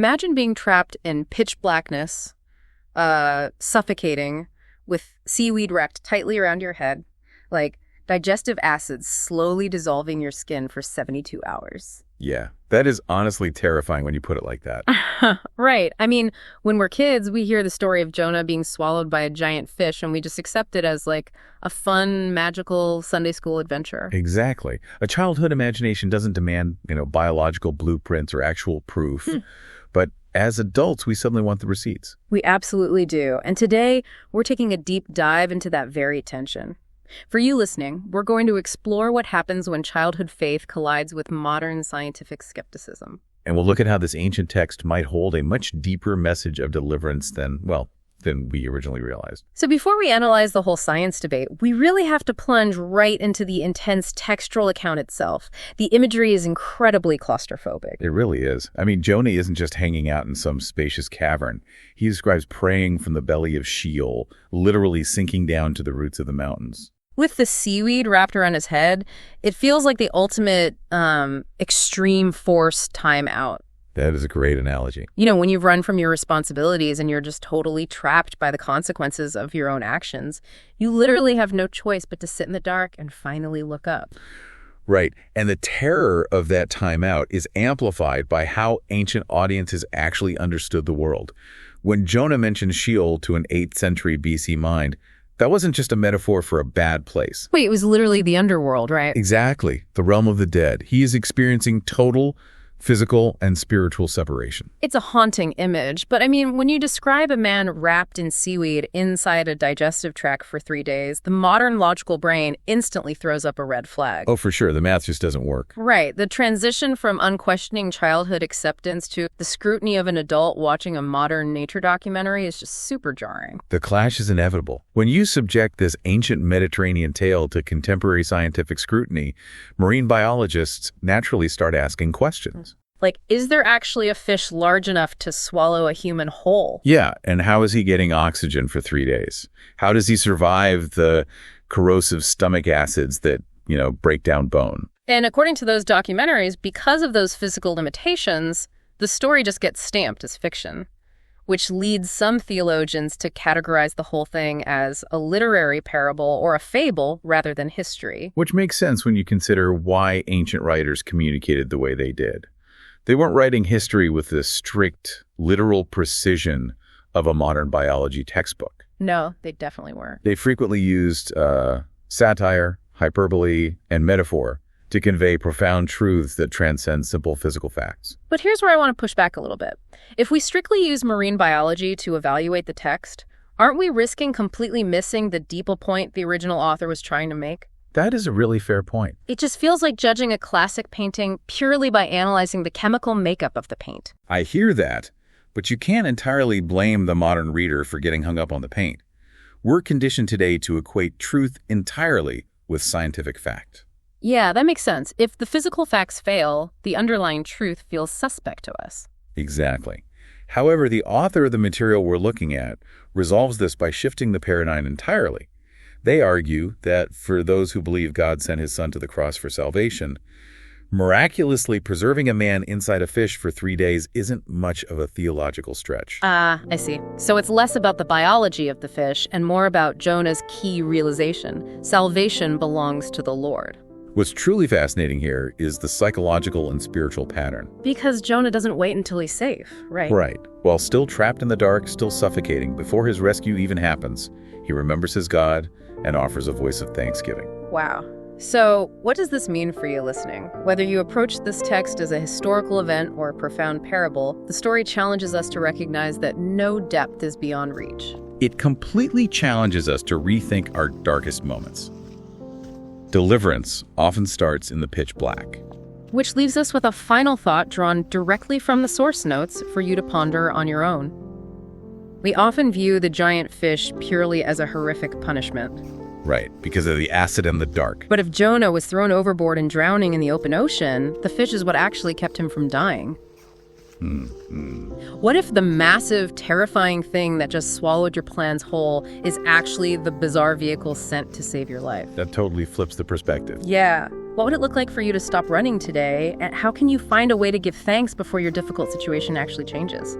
Imagine being trapped in pitch blackness, suffocating, with seaweed wrapped tightly around your head, like digestive acids slowly dissolving your skin for 72 hours. Yeah, that is honestly terrifying when you put it like that. Right. I mean, when we're kids, we hear the story of Jonah being swallowed by a giant fish, and we just accept it as like a fun, magical Sunday school adventure. Exactly. A childhood imagination doesn't demand, biological blueprints or actual proof. But as adults, we suddenly want the receipts. We absolutely do. And today, we're taking a deep dive into that very tension. For you listening, we're going to explore what happens when childhood faith collides with modern scientific skepticism. And we'll look at how this ancient text might hold a much deeper message of deliverance than we originally realized. So before we analyze the whole science debate, we really have to plunge right into the intense textual account itself. The imagery is incredibly claustrophobic. It really is. I mean, Jonah isn't just hanging out in some spacious cavern. He describes praying from the belly of Sheol, literally sinking down to the roots of the mountains. With the seaweed wrapped around his head, it feels like the ultimate extreme force timeout. That is a great analogy. When you've run from your responsibilities and you're just totally trapped by the consequences of your own actions, you literally have no choice but to sit in the dark and finally look up. Right. And the terror of that timeout is amplified by how ancient audiences actually understood the world. When Jonah mentioned Sheol to an 8th century BC mind, that wasn't just a metaphor for a bad place. Wait, it was literally the underworld, right? Exactly. The realm of the dead. He is experiencing total physical and spiritual separation. It's a haunting image, but I mean, when you describe a man wrapped in seaweed inside a digestive tract for 3 days, the modern logical brain instantly throws up a red flag. Oh, for sure. The math just doesn't work. Right. The transition from unquestioning childhood acceptance to the scrutiny of an adult watching a modern nature documentary is just super jarring. The clash is inevitable. When you subject this ancient Mediterranean tale to contemporary scientific scrutiny, marine biologists naturally start asking questions. Like, is there actually a fish large enough to swallow a human whole? Yeah, and how is he getting oxygen for 3 days? How does he survive the corrosive stomach acids that, break down bone? And according to those documentaries, because of those physical limitations, the story just gets stamped as fiction, which leads some theologians to categorize the whole thing as a literary parable or a fable rather than history. Which makes sense when you consider why ancient writers communicated the way they did. They weren't writing history with the strict, literal precision of a modern biology textbook. No, they definitely weren't. They frequently used satire, hyperbole, and metaphor to convey profound truths that transcend simple physical facts. But here's where I want to push back a little bit. If we strictly use marine biology to evaluate the text, aren't we risking completely missing the deeper point the original author was trying to make? That is a really fair point. It just feels like judging a classic painting purely by analyzing the chemical makeup of the paint. I hear that, but you can't entirely blame the modern reader for getting hung up on the paint. We're conditioned today to equate truth entirely with scientific fact. Yeah, that makes sense. If the physical facts fail, the underlying truth feels suspect to us. Exactly. However, the author of the material we're looking at resolves this by shifting the paradigm entirely. They argue that for those who believe God sent his son to the cross for salvation, miraculously preserving a man inside a fish for 3 days isn't much of a theological stretch. I see. So it's less about the biology of the fish and more about Jonah's key realization. Salvation belongs to the Lord. What's truly fascinating here is the psychological and spiritual pattern. Because Jonah doesn't wait until he's safe, right? Right. While still trapped in the dark, still suffocating, before his rescue even happens, he remembers his God and offers a voice of thanksgiving. Wow. So what does this mean for you listening? Whether you approach this text as a historical event or a profound parable, the story challenges us to recognize that no depth is beyond reach. It completely challenges us to rethink our darkest moments. Deliverance often starts in the pitch black. Which leaves us with a final thought drawn directly from the source notes for you to ponder on your own. We often view the giant fish purely as a horrific punishment. Right, because of the acid and the dark. But if Jonah was thrown overboard and drowning in the open ocean, the fish is what actually kept him from dying. What if the massive, terrifying thing that just swallowed your plans whole is actually the bizarre vehicle sent to save your life? That totally flips the perspective. Yeah. What would it look like for you to stop running today? And how can you find a way to give thanks before your difficult situation actually changes?